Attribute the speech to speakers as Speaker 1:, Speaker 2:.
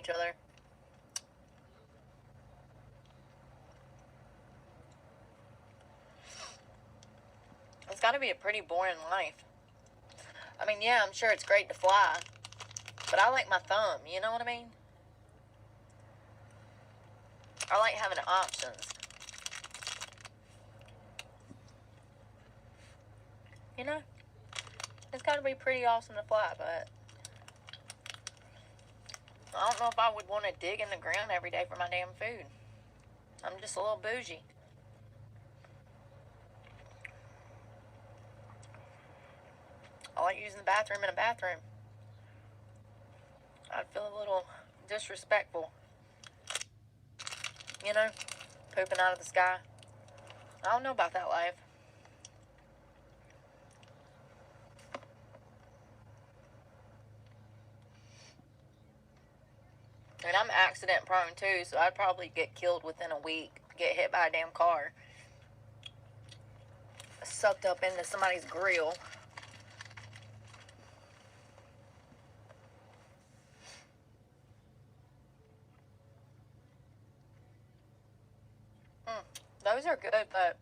Speaker 1: each other. It's got to be a pretty boring life. I mean, yeah, I'm sure it's great to fly, but I like my thumb, you know what I mean? I like having options. You know? It's got to be pretty awesome to fly, but I don't know if I would want to dig in the ground every day for my damn food. I'm just a little bougie. I like using the bathroom in a bathroom. I'd feel a little disrespectful. You know? Pooping out of the sky. I don't know about that life. And I'm accident prone too, so I'd probably get killed within a week. Get hit by a damn car. Sucked up into somebody's grill. Those are good, but